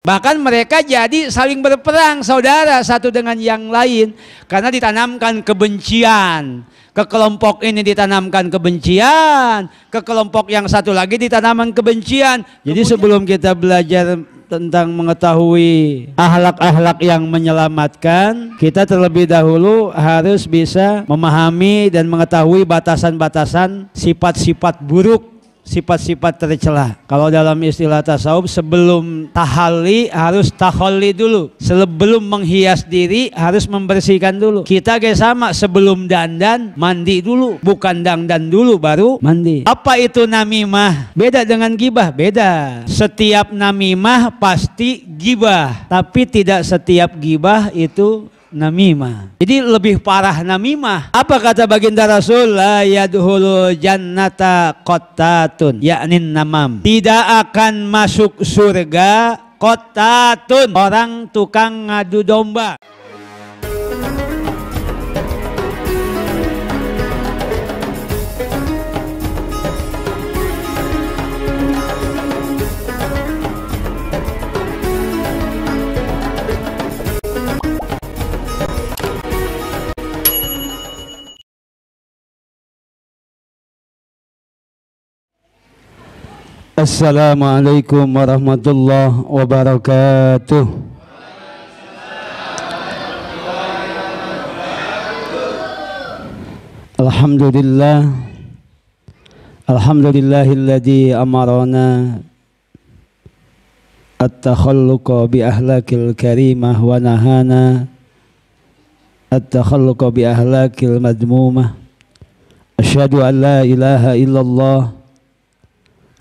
Bahkan mereka jadi saling berperang saudara satu dengan yang lain karena ditanamkan kebencian. Ke kelompok ini ditanamkan kebencian, ke kelompok yang satu lagi ditanamkan kebencian. Jadi sebelum kita belajar tentang mengetahui akhlak-akhlak yang menyelamatkan, kita terlebih dahulu harus bisa memahami dan mengetahui batasan-batasan sifat-sifat buruk, sifat-sifat tercela. Kalau dalam istilah tasawuf, sebelum tahalli harus takhalli dulu. Sebelum menghias diri harus membersihkan dulu. Kita kayak sama, sebelum dandan mandi dulu, bukan dandan dulu baru mandi. Apa itu namimah? Beda dengan gibah, beda. Setiap namimah pasti gibah, tapi tidak setiap gibah itu namimah. Jadi lebih parah namimah. Apa kata baginda Rasul? La yadkhulu jannata qattatun, yakni namam. Tidak akan masuk surga qattatun, orang tukang ngadu domba. Assalamualaikum warahmatullahi wabarakatuh. Alhamdulillah, alhamdulillahilladzi amarana at-takhalluqa bi ahlakil karimah wa nahana at-takhalluqa bi ahlakil madmumah. Asyhadu an la ilaha illallah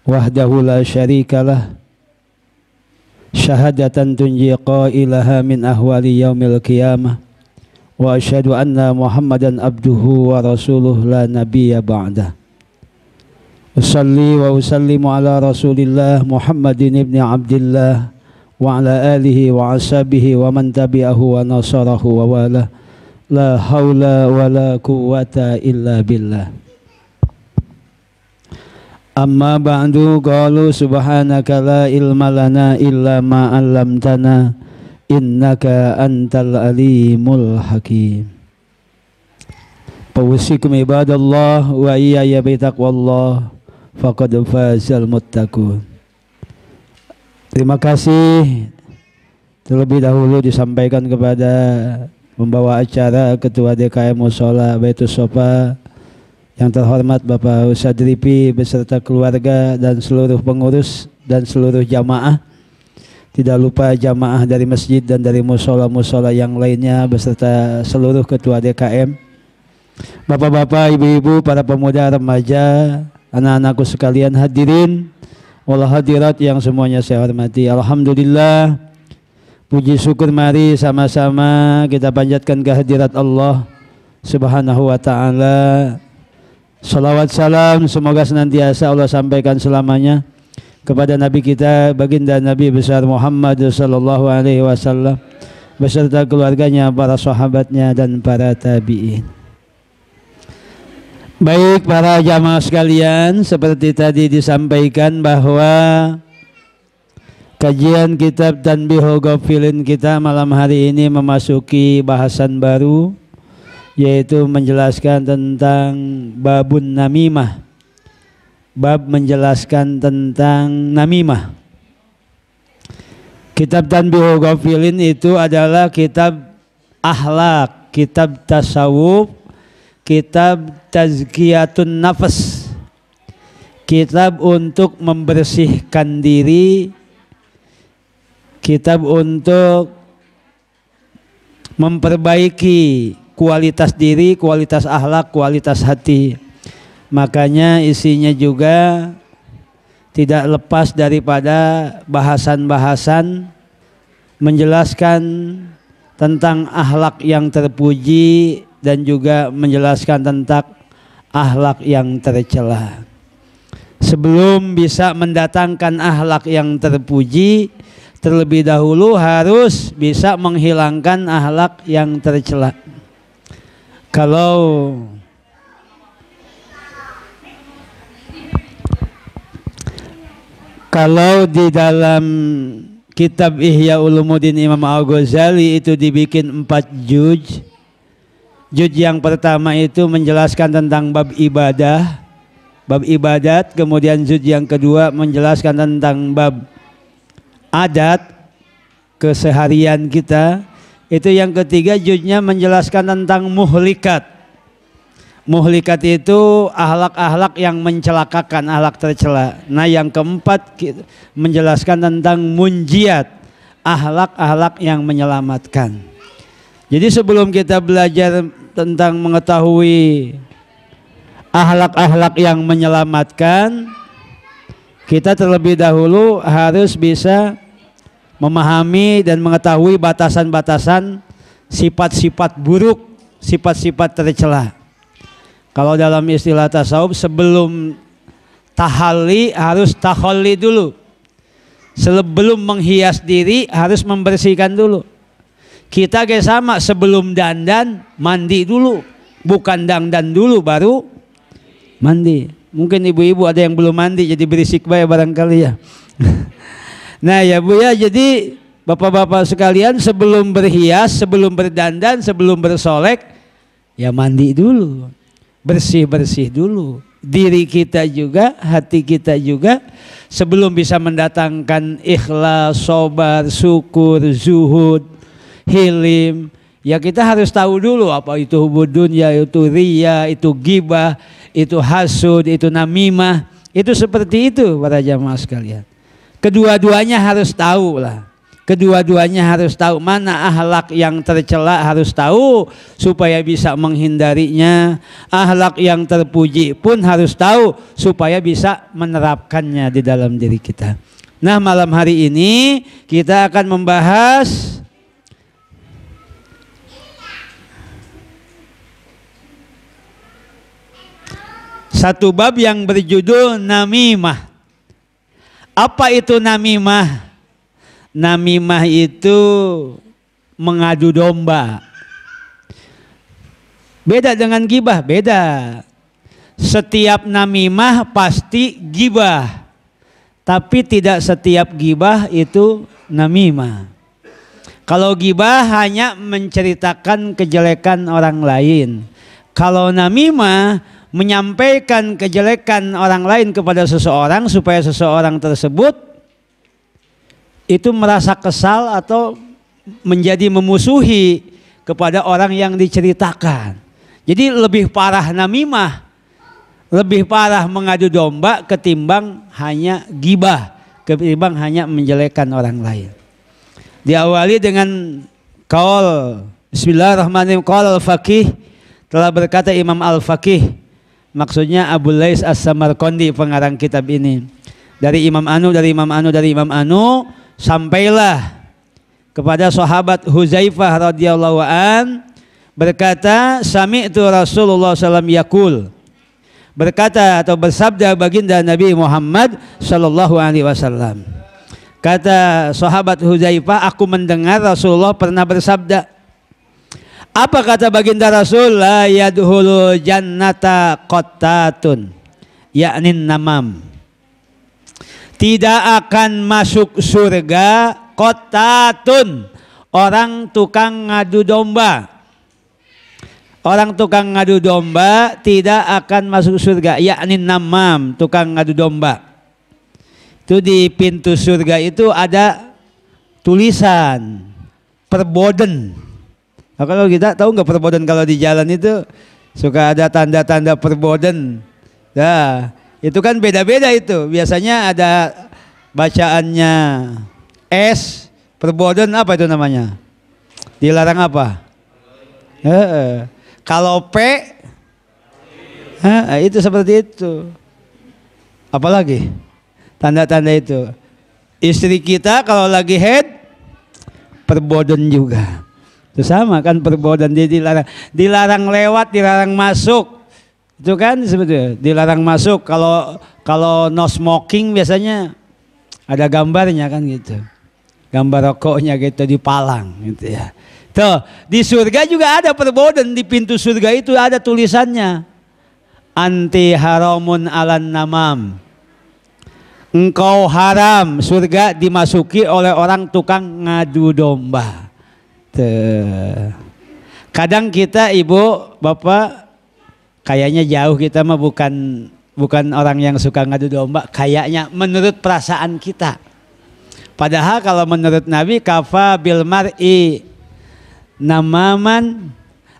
wahdahu la syarikalah, syahadatan tunji qailaha min ahwali yaumil qiyamah, wa asyhadu anna Muhammadan abduhu wa rasuluh la nabiyya ba'dah. Usalli wa usallimu ala rasulillah Muhammadin ibni Abdillah wa ala alihi wa ashabihi wa man tabi'ahu wa nasarahu wa wala. La hawla wa la quwwata illa billah. Amma ba'du, qalu subhanaka la ilma lana illa ma 'allamtana innaka antal alimul hakim. Fawsikum ibadallah wa iyaya bitaqwallah faqad fazal muttaqun. Terima kasih terlebih dahulu disampaikan kepada pembawa acara Ketua DKM Mushola Baitus Sofa yang terhormat Bapak Ustadz Ripi beserta keluarga dan seluruh pengurus dan seluruh jamaah. Tidak lupa jamaah dari masjid dan dari musola-musola yang lainnya beserta seluruh ketua DKM. Bapak-bapak, ibu-ibu, para pemuda, remaja, anak-anakku sekalian hadirin wal hadirat yang semuanya saya hormati. Alhamdulillah, puji syukur mari sama-sama kita panjatkan kehadirat Allah Subhanahu wa ta'ala. Salawat salam semoga senantiasa Allah sampaikan selamanya kepada Nabi kita baginda Nabi besar Muhammad sallallahu alaihi wasallam beserta keluarganya, para sahabatnya dan para tabi'in. Baik para jamaah sekalian, seperti tadi disampaikan bahwa kajian kitab Tanbihul Ghafilin kita malam hari ini memasuki bahasan baru, yaitu menjelaskan tentang babun namimah. Bab menjelaskan tentang namimah. Kitab Tanbihul Ghafilin itu adalah kitab akhlak, kitab tasawuf, kitab tazkiyatun nafas, kitab untuk membersihkan diri, kitab untuk memperbaiki kualitas diri, kualitas akhlak, kualitas hati. Makanya isinya juga tidak lepas daripada bahasan-bahasan menjelaskan tentang akhlak yang terpuji dan juga menjelaskan tentang akhlak yang tercela. Sebelum bisa mendatangkan akhlak yang terpuji, terlebih dahulu harus bisa menghilangkan akhlak yang tercela. Kalau di dalam kitab Ihya Ulumuddin Imam Al-Ghazali itu dibikin 4 juz. Juz yang pertama itu menjelaskan tentang bab ibadah, bab ibadat. Kemudian juz yang kedua menjelaskan tentang bab adat, keseharian kita. Itu yang ketiga juznya menjelaskan tentang muhlikat. Muhlikat itu akhlak-akhlak yang mencelakakan, akhlak tercela. Nah yang keempat menjelaskan tentang munjiat, akhlak-akhlak yang menyelamatkan. Jadi sebelum kita belajar tentang mengetahui akhlak-akhlak yang menyelamatkan, kita terlebih dahulu harus bisa memahami dan mengetahui batasan-batasan sifat-sifat buruk, sifat-sifat tercela. Kalau dalam istilah tasawuf, sebelum tahalli harus takhalli dulu. Sebelum menghias diri harus membersihkan dulu. Kita kayak sama, sebelum dandan mandi dulu, bukan dandan dulu baru mandi. Mungkin ibu-ibu ada yang belum mandi jadi berisik bae barangkali ya. Nah ya Bu ya, jadi bapak-bapak sekalian sebelum berhias, sebelum berdandan, sebelum bersolek, ya mandi dulu. Bersih-bersih dulu diri kita juga, hati kita juga, sebelum bisa mendatangkan ikhlas, sabar, syukur, zuhud, hilim. Ya kita harus tahu dulu apa itu hubud dunya, itu riya, itu ghibah, itu hasud, itu namimah. Itu seperti itu para jamaah sekalian. Kedua-duanya harus tahu lah. Kedua-duanya harus tahu, mana akhlak yang tercela harus tahu supaya bisa menghindarinya. Akhlak yang terpuji pun harus tahu supaya bisa menerapkannya di dalam diri kita. Nah malam hari ini kita akan membahas satu bab yang berjudul namimah. Apa itu namimah? Namimah itu mengadu domba. Beda dengan gibah, beda. Setiap namimah pasti gibah, tapi tidak setiap gibah itu namimah. Kalau gibah hanya menceritakan kejelekan orang lain. Kalau namimah menyampaikan kejelekan orang lain kepada seseorang supaya seseorang tersebut itu merasa kesal atau menjadi memusuhi kepada orang yang diceritakan. Jadi lebih parah namimah, lebih parah mengadu domba ketimbang hanya gibah, ketimbang hanya menjelekkan orang lain. Diawali dengan qaul Bismillahirrahmanirrahim. Qaul al-faqih, telah berkata Imam al-faqih, maksudnya Abu Lais As-Samarqandi pengarang kitab ini. Dari Imam Anu, dari Imam Anu, dari Imam Anu, sampailah kepada sahabat Huzaifah radhiyallahu an, berkata, sami'tu Rasulullah sallallahu yaqul, berkata atau bersabda baginda Nabi Muhammad sallallahu alaihi wasallam. Kata sahabat Huzaifah, aku mendengar Rasulullah pernah bersabda. Apa kata baginda Rasul? La yadkhulul jannata qattatun, yakni namam. Tidak akan masuk surga qattatun, orang tukang ngadu domba. Orang tukang ngadu domba tidak akan masuk surga, yakni namam, tukang ngadu domba. Itu di pintu surga itu ada tulisan perboden. Nah, kalau kita tahu nggak perboden, kalau di jalan itu suka ada tanda-tanda perboden. Nah, itu kan beda-beda itu. Biasanya ada bacaannya S, perboden apa itu namanya? Dilarang apa? Kalau P, itu seperti itu. Apalagi tanda-tanda itu. Istri kita kalau lagi head, perboden juga. Itu sama kan perboden, dia dilarang. Dilarang lewat, dilarang masuk. Itu kan sebetulnya dilarang masuk. Kalau no smoking biasanya ada gambarnya kan gitu, gambar rokoknya gitu dipalang gitu ya. Tuh di surga juga ada perboden, di pintu surga itu ada tulisannya anti haramun alan namam, engkau haram surga dimasuki oleh orang tukang ngadu domba. Kadang kita ibu bapak kayaknya jauh, kita mah bukan orang yang suka ngadu domba kayaknya menurut perasaan kita. Padahal kalau menurut Nabi kafa bil mar'i namaman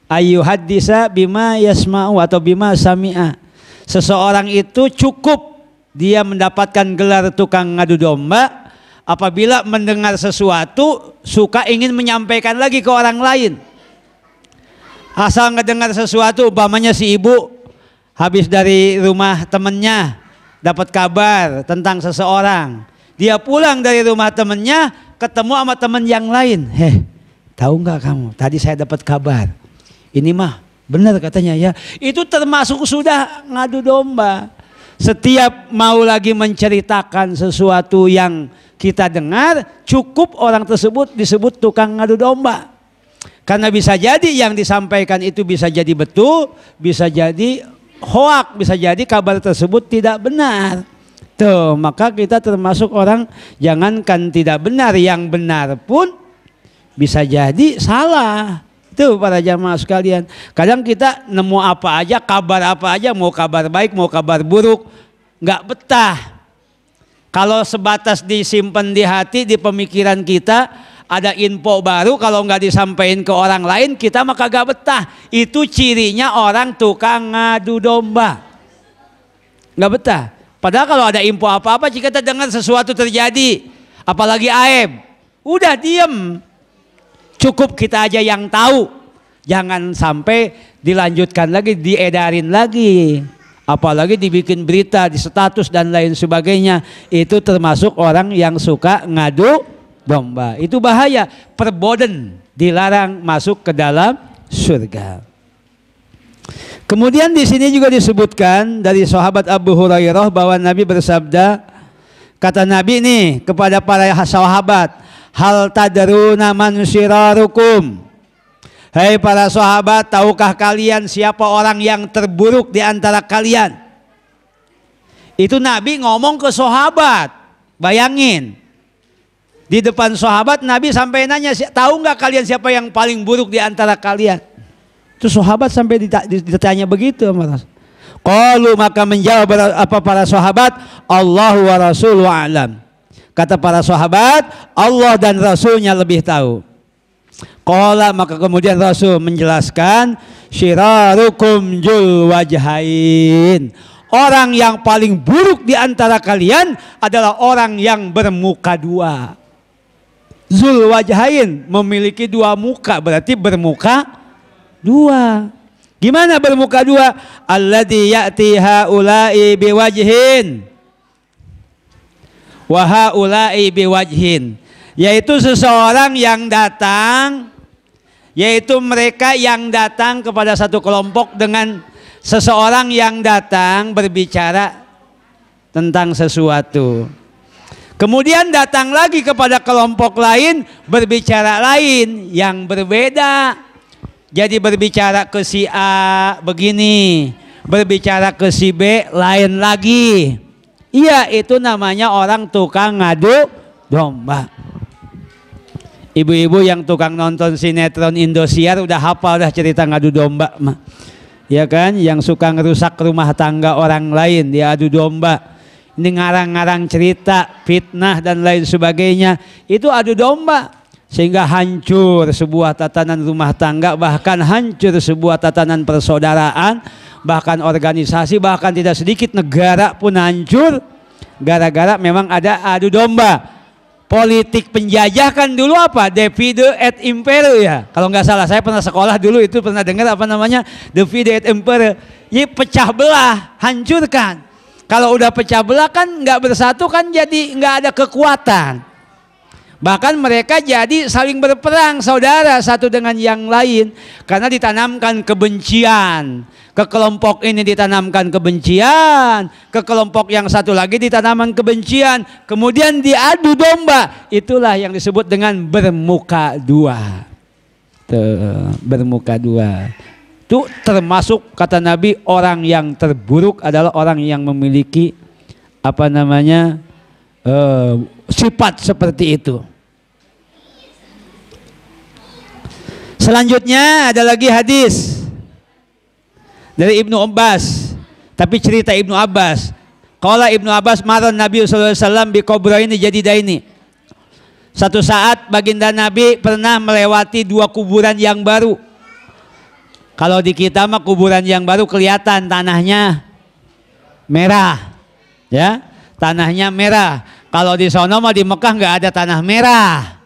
ayyuhaddisa bima yasma'u atau bima sami'a. Seseorang itu cukup dia mendapatkan gelar tukang ngadu domba apabila mendengar sesuatu suka ingin menyampaikan lagi ke orang lain. Asal ngedengar sesuatu, umpamanya si ibu habis dari rumah temennya dapat kabar tentang seseorang, dia pulang dari rumah temennya ketemu sama temen yang lain. Tahu nggak kamu? Tadi saya dapat kabar. Ini mah benar katanya ya. Itu termasuk sudah ngadu domba. Setiap mau lagi menceritakan sesuatu yang kita dengar, cukup orang tersebut disebut tukang ngadu domba. Karena bisa jadi yang disampaikan itu bisa jadi betul, bisa jadi hoak, bisa jadi kabar tersebut tidak benar. Tuh, maka kita termasuk orang jangankan tidak benar, yang benar pun bisa jadi salah. Tuh para jamaah sekalian, kadang kita nemu apa aja, kabar apa aja, mau kabar baik, mau kabar buruk, nggak betah. Kalau sebatas disimpan di hati, di pemikiran kita, ada info baru kalau nggak disampaikan ke orang lain, kita mah kagak betah. Itu cirinya orang tukang ngadu domba. Nggak betah. Padahal kalau ada info apa-apa, jika kita dengar sesuatu terjadi, apalagi aib, udah diem. Cukup kita aja yang tahu. Jangan sampai dilanjutkan lagi, diedarin lagi. Apalagi dibikin berita, di status dan lain sebagainya. Itu termasuk orang yang suka ngadu domba. Itu bahaya. Perboden, dilarang masuk ke dalam surga. Kemudian di sini juga disebutkan dari sahabat Abu Hurairah bahwa Nabi bersabda, kata Nabi nih kepada para sahabat, hal tadruna man syirarukum. Hai para sahabat, tahukah kalian siapa orang yang terburuk di antara kalian? Itu Nabi ngomong ke sahabat. Bayangin. Di depan sahabat Nabi sampai nanya, tahu nggak kalian siapa yang paling buruk di antara kalian? Itu sahabat sampai ditanya begitu. Qalu, maka menjawab apa para sahabat, Allahu wa rasuluhu a'lam. Kata para sahabat, Allah dan Rasulnya lebih tahu. Qala, maka kemudian Rasul menjelaskan, syirarukum jul wajhain. Orang yang paling buruk di antara kalian adalah orang yang bermuka dua. Zul wajhain, memiliki dua muka, berarti bermuka dua. Gimana bermuka dua? Alladzi ya'ti haula'i biwajhin wa haula'i biwajhin. Yaitu seseorang yang datang, yaitu mereka yang datang kepada satu kelompok dengan seseorang yang datang berbicara tentang sesuatu. Kemudian datang lagi kepada kelompok lain berbicara lain yang berbeda. Jadi berbicara ke si A begini, berbicara ke si B lain lagi. Iya, itu namanya orang tukang ngadu domba. Ibu-ibu yang tukang nonton sinetron Indosiar udah hafal dah cerita ngadu domba mah. Ya kan, yang suka ngerusak rumah tangga orang lain, dia adu domba. Ini ngarang-ngarang cerita, fitnah dan lain sebagainya. Itu adu domba. Sehingga hancur sebuah tatanan rumah tangga, bahkan hancur sebuah tatanan persaudaraan, bahkan organisasi, bahkan tidak sedikit negara pun hancur gara-gara memang ada adu domba. Politik penjajah kan dulu apa? Divide et impere ya. Kalau nggak salah, saya pernah sekolah dulu itu pernah dengar apa namanya? Divide et impere. Jadi pecah belah, hancurkan. Kalau udah pecah belah kan nggak bersatu kan, jadi nggak ada kekuatan. Bahkan mereka jadi saling berperang saudara satu dengan yang lain karena ditanamkan kebencian. Ke kelompok ini ditanamkan kebencian, ke kelompok yang satu lagi ditanamkan kebencian, kemudian diadu domba. Itulah yang disebut dengan bermuka dua. Bermuka dua. Itu termasuk kata Nabi, orang yang terburuk adalah orang yang memiliki apa namanya, sifat seperti itu. Selanjutnya ada lagi hadis dari Ibnu Abbas, tapi cerita Ibnu Abbas. Qala Ibnu Abbas maron Nabi sallallahu alaihi wasallam bi qabraini jadidaini. Satu saat baginda Nabi pernah melewati dua kuburan yang baru. Kalau di kita mah kuburan yang baru kelihatan tanahnya merah. Ya, tanahnya merah. Kalau di sono mah di Mekah nggak ada tanah merah.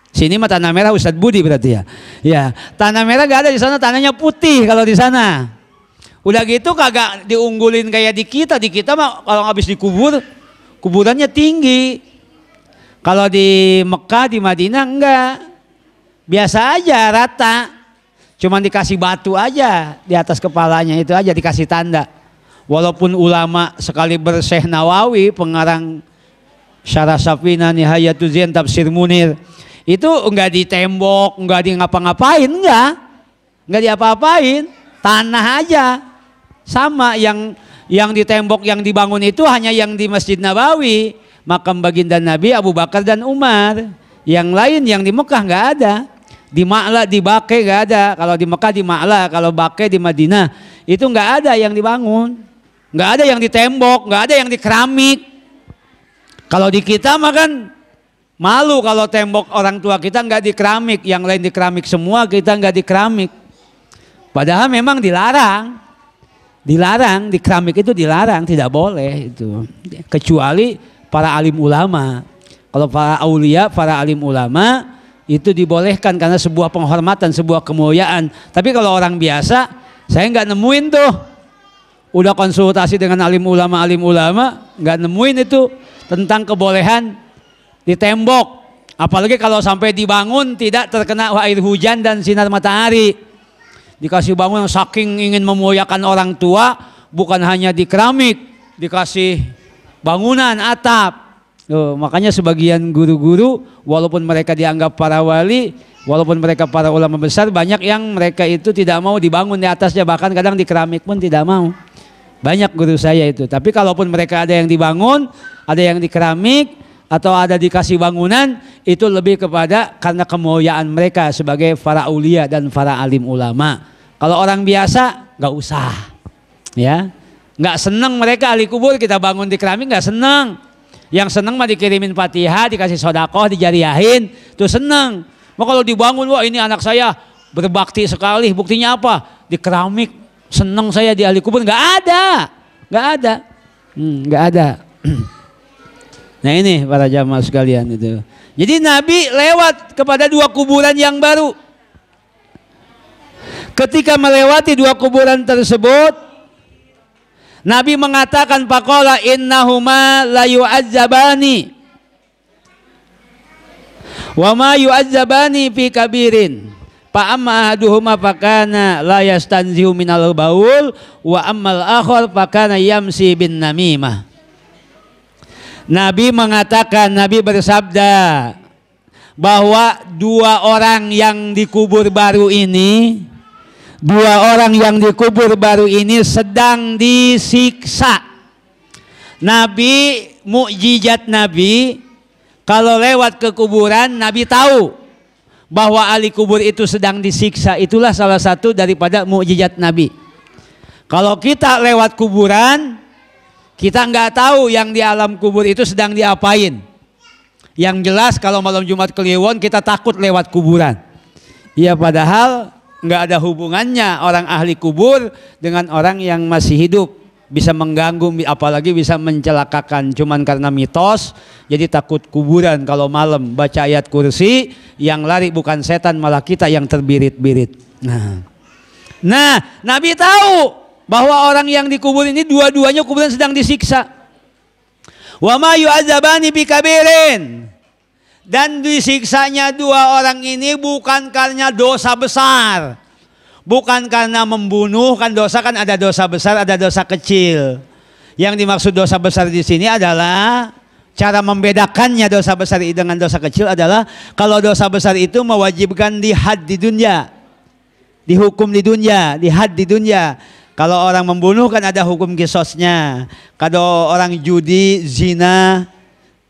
Sini mah tanah merah Ustadz Budi berarti ya. Ya, tanah merah nggak ada di sana, tanahnya putih kalau di sana. Udah gitu kagak diunggulin kayak di kita. Di kita mah kalau habis dikubur, kuburannya tinggi. Kalau di Mekah, di Madinah enggak. Biasa aja rata. Cuman dikasih batu aja di atas kepalanya, itu aja dikasih tanda. Walaupun ulama sekali Syekh Nawawi pengarang Syarah Safina Nihayatul Zian Tafsir Munir, itu enggak ditembok, enggak di ngapa-ngapain, enggak diapa-apain, tanah aja. Sama yang ditembok, yang dibangun itu hanya yang di Masjid Nabawi, makam baginda Nabi, Abu Bakar dan Umar. Yang lain yang di Mekah enggak ada. Di Ma'la, di Baqi enggak ada. Kalau di Mekah di Ma'la, kalau Baqi di Madinah itu enggak ada yang dibangun. Enggak ada yang ditembok, enggak ada yang di keramik. Kalau di kita mah kan malu kalau tembok orang tua kita enggak di keramik, yang lain di keramik semua, kita enggak di keramik. Padahal memang dilarang. Dilarang, di keramik itu dilarang, tidak boleh itu. Kecuali para alim ulama. Kalau para aulia, para alim ulama itu dibolehkan karena sebuah penghormatan, sebuah kemuliaan. Tapi kalau orang biasa, saya nggak nemuin tuh. Udah konsultasi dengan alim ulama, nggak nemuin itu tentang kebolehan ditembok. Apalagi kalau sampai dibangun tidak terkena air hujan dan sinar matahari. Dikasih bangun saking ingin memuliakan orang tua, bukan hanya di keramik, dikasih bangunan atap. Makanya sebagian guru-guru walaupun mereka dianggap para wali, walaupun mereka para ulama besar, banyak yang mereka itu tidak mau dibangun di atasnya, bahkan kadang di keramik pun tidak mau. Banyak guru saya itu. Tapi kalaupun mereka ada yang dibangun, ada yang di keramik, atau ada dikasih bangunan, itu lebih kepada karena kemuliaan mereka sebagai para aulia dan para alim ulama. Kalau orang biasa nggak usah, ya, nggak seneng mereka ahli kubur kita bangun di keramik, nggak seneng. Yang seneng mah dikirimin Fatihah, dikasih sodakoh, dijariahin, tuh seneng. Mau kalau dibangun, wah ini anak saya berbakti sekali, buktinya apa? Di keramik, seneng saya di ahli kubur, nggak ada, nggak ada. Nah ini para jamaah sekalian itu. Jadi Nabi lewat kepada dua kuburan yang baru. Ketika melewati dua kuburan tersebut, Nabi mengatakan faqala innahuma la yu'azzabani wa ma yu'azzabani fi kabirin. Fa amma ahaduhuma fakana la yastanzihu minal baul wa ammal akhar fakana yamsi bin namimah. Nabi mengatakan, Nabi bersabda bahwa dua orang yang dikubur baru ini, sedang disiksa. Nabi, mukjizat Nabi, kalau lewat ke kuburan, Nabi tahu bahwa ahli kubur itu sedang disiksa. Itulah salah satu daripada mukjizat Nabi. Kalau kita lewat kuburan, kita nggak tahu yang di alam kubur itu sedang diapain. Yang jelas kalau malam Jumat Kliwon kita takut lewat kuburan. Ya padahal nggak ada hubungannya orang ahli kubur dengan orang yang masih hidup. Bisa mengganggu, apalagi bisa mencelakakan. Cuman karena mitos, jadi takut kuburan kalau malam baca ayat kursi, yang lari bukan setan malah kita yang terbirit-birit. Nah, Nabi tahu bahwa orang yang dikubur ini dua-duanya kuburan sedang disiksa. Wa ma yu'adzabani bi kabirin. Dan disiksanya dua orang ini bukan karena dosa besar. Bukan karena membunuh, kan dosa kan ada dosa besar, ada dosa kecil. Yang dimaksud dosa besar di sini adalah cara membedakannya dosa besar dengan dosa kecil adalah kalau dosa besar itu mewajibkan di had di dunia. Dihukum di dunia, di had di dunia. Kalau orang membunuh kan ada hukum kisosnya. Kalau orang judi, zina,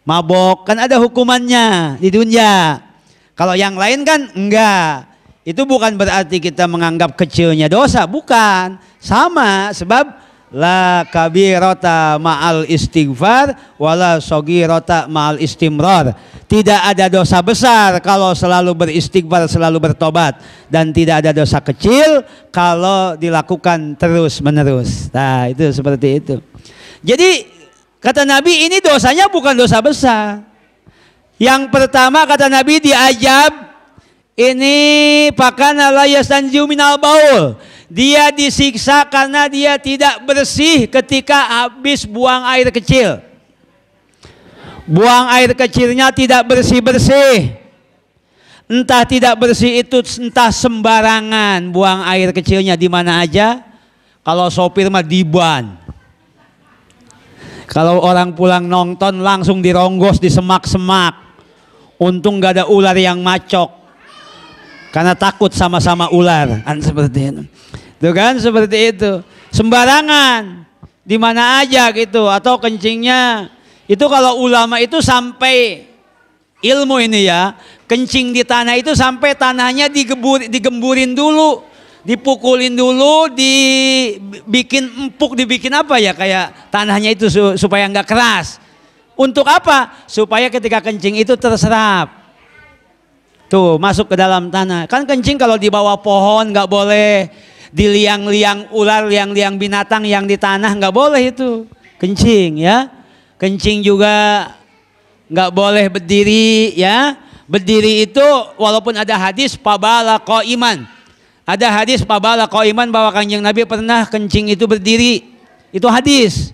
mabok, kan ada hukumannya di dunia. Kalau yang lain kan enggak. Itu bukan berarti kita menganggap kecilnya dosa, bukan. Sama, sebab la kabirata ma'al istighfar wala sogirata ma'al istimrar. Tidak ada dosa besar kalau selalu beristighfar, selalu bertobat, dan tidak ada dosa kecil kalau dilakukan terus menerus. Nah, itu seperti itu. Jadi kata Nabi, ini dosanya bukan dosa besar. Yang pertama kata Nabi, diajab ini pakana la yastanju minal baul. Dia disiksa karena dia tidak bersih ketika habis buang air kecil. Buang air kecilnya tidak bersih-bersih. Entah tidak bersih itu entah sembarangan buang air kecilnya di mana aja. Kalau sopir mah di ban. Kalau orang pulang nonton langsung dironggos di semak-semak. Untung gak ada ular yang macok. Karena takut sama-sama ular. Kan seperti itu. Tuh kan seperti itu. Sembarangan. Di mana aja gitu. Atau kencingnya. Itu kalau ulama itu sampai ilmu ini ya. Kencing di tanah itu sampai tanahnya digemburin dulu. Dipukulin dulu. Dibikin empuk. Dibikin apa ya. Kayak tanahnya itu supaya nggak keras. Untuk apa? Supaya ketika kencing itu terserap. Tuh masuk ke dalam tanah. Kan kencing kalau di bawah pohon nggak boleh. Di liang-liang ular, liang-liang binatang yang di tanah nggak boleh itu. Kencing ya. Kencing juga nggak boleh berdiri ya. Berdiri itu walaupun ada hadis pabala qaiman. Ada hadis pabala qaiman bahwa Kanjeng Nabi pernah kencing itu berdiri. Itu hadis.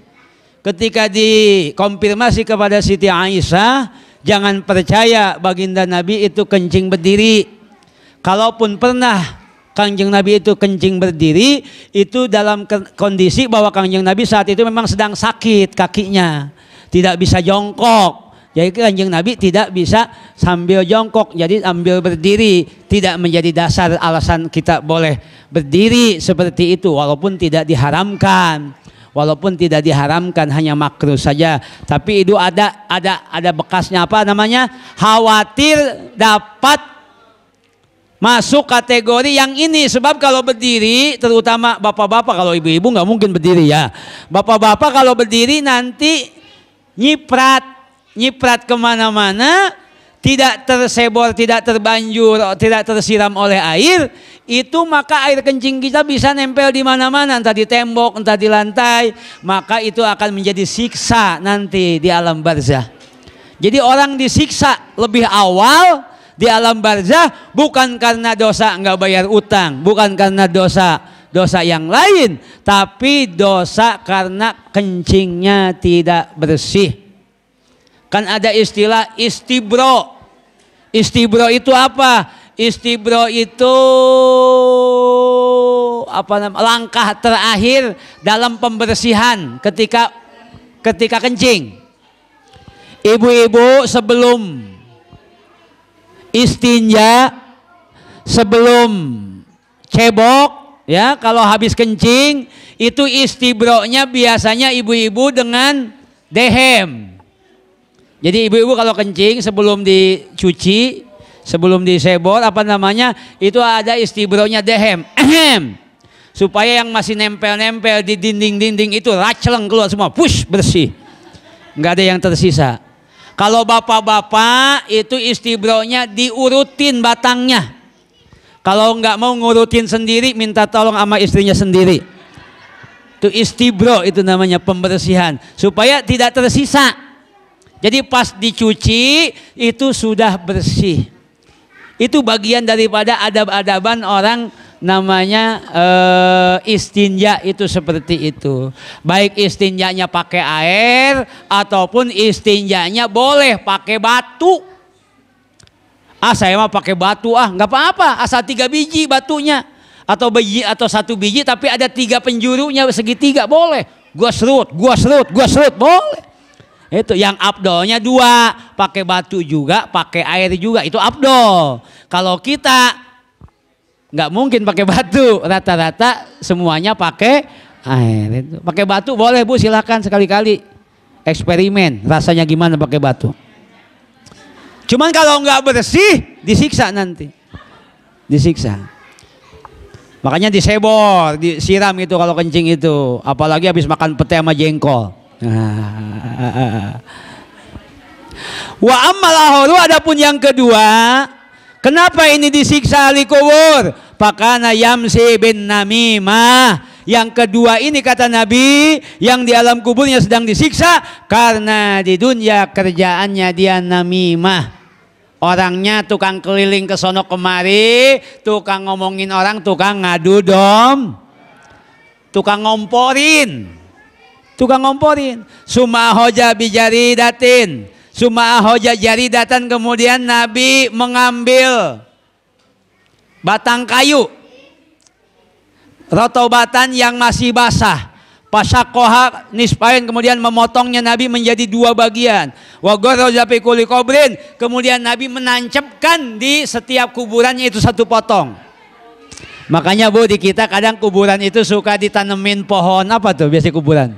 Ketika dikonfirmasi kepada Siti Aisyah, jangan percaya baginda Nabi itu kencing berdiri. Kalaupun pernah Kanjeng Nabi itu kencing berdiri, itu dalam kondisi bahwa Kanjeng Nabi saat itu memang sedang sakit kakinya, tidak bisa jongkok. Jadi Kanjeng Nabi tidak bisa sambil jongkok, jadi ambil berdiri. Tidak menjadi dasar alasan kita boleh berdiri seperti itu, walaupun tidak diharamkan. Walaupun tidak diharamkan, hanya makruh saja. Tapi itu ada bekasnya, apa namanya? Khawatir dapat masuk kategori yang ini. Sebab kalau berdiri, terutama bapak-bapak, kalau ibu-ibu nggak mungkin berdiri ya. Bapak-bapak kalau berdiri nanti nyiprat kemana-mana, tidak tersebor, tidak terbanjur, tidak tersiram oleh air, itu maka air kencing kita bisa nempel di mana-mana, entah di tembok, entah di lantai, maka itu akan menjadi siksa nanti di alam barzah. Jadi orang disiksa lebih awal di alam barzah bukan karena dosa nggak bayar utang, bukan karena dosa yang lain, tapi dosa karena kencingnya tidak bersih. Kan ada istilah istibro. Istibro itu apa? Istibro itu apa namanya? Langkah terakhir dalam pembersihan ketika kencing. Ibu-ibu sebelum istinja, sebelum cebok, ya, kalau habis kencing itu istibronya biasanya ibu-ibu dengan dehem. Jadi ibu-ibu kalau kencing sebelum dicuci, sebelum disebor apa namanya, itu ada istibronya dehem. Supaya yang masih nempel-nempel di dinding-dinding itu racleng keluar semua, push, bersih. Nggak ada yang tersisa. Kalau bapak-bapak itu istibronya diurutin batangnya. Kalau nggak mau ngurutin sendiri, minta tolong sama istrinya sendiri. Itu istibro, itu namanya pembersihan. Supaya tidak tersisa. Jadi pas dicuci itu sudah bersih. Itu bagian daripada adab-adaban orang namanya istinja itu seperti itu. Baik istinjanya pakai air ataupun istinjanya boleh pakai batu. Saya mah pakai batu nggak apa-apa, asal 3 biji batunya atau biji atau 1 biji tapi ada 3 penjurunya segitiga boleh. Gua serut boleh. Itu yang abdolnya 2, pakai batu juga, pakai air juga, itu abdol. Kalau kita nggak mungkin pakai batu, rata-rata semuanya pakai air. Pakai batu boleh Bu, silakan sekali-kali. eksperimen rasanya gimana pakai batu. Cuman kalau nggak bersih disiksa nanti, disiksa. Makanya disebor, disiram itu kalau kencing itu, apalagi habis makan pete sama jengkol. Wa ammal ahoru, adapun yang kedua, kenapa ini disiksa ahli kubur? Pakana yamsi bin namimah. Yang kedua ini kata Nabi, yang di alam kuburnya sedang disiksa karena di dunia kerjaannya dia namimah. Orangnya tukang keliling ke sono kemari, tukang ngomongin orang, tukang ngadu dom, tukang ngomporin. Suma hoja bijari datin, suma hoja jari datan, kemudian Nabi mengambil batang kayu, rotobatan yang masih basah, pasyakoha nispain, kemudian memotongnya Nabi menjadi 2 bagian. Wa gharaza fi kulli qabrin, kemudian Nabi menancapkan di setiap kuburannya itu 1 potong. Makanya Bu, di kita kadang kuburan itu suka ditanemin pohon apa tuh biasa kuburan?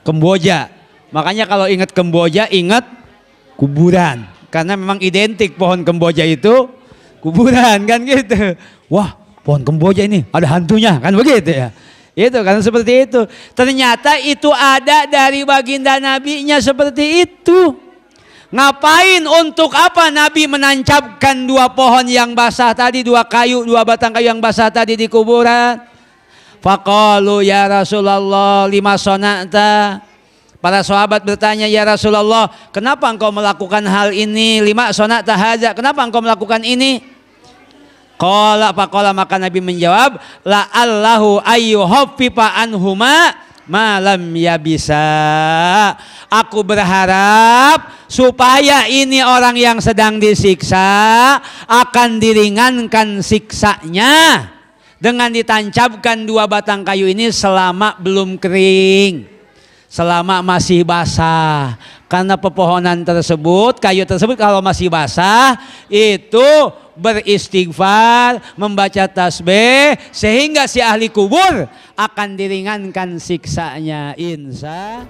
Kemboja. Makanya kalau ingat kemboja ingat kuburan, karena memang identik pohon kemboja itu kuburan kan gitu. Wah, pohon kemboja ini ada hantunya kan begitu ya. Itu kan seperti itu. Ternyata itu ada dari baginda nabinya seperti itu. Ngapain, untuk apa Nabi menancapkan 2 pohon yang basah tadi, 2 batang kayu yang basah tadi di kuburan? Faqalu ya Rasulullah lima sona'ta. Para sahabat bertanya, ya Rasulullah, kenapa engkau melakukan hal ini? Lima sona'ta hadza, kenapa engkau melakukan ini? Faqala, maka Nabi menjawab, la allahu ayyuhaffifa anhuma malam ya bisa. Aku berharap supaya ini orang yang sedang disiksa akan diringankan siksanya dengan ditancapkan 2 batang kayu ini selama belum kering, selama masih basah. Karena pepohonan tersebut, kayu tersebut kalau masih basah itu beristighfar, membaca tasbih, sehingga si ahli kubur akan diringankan siksanya, insya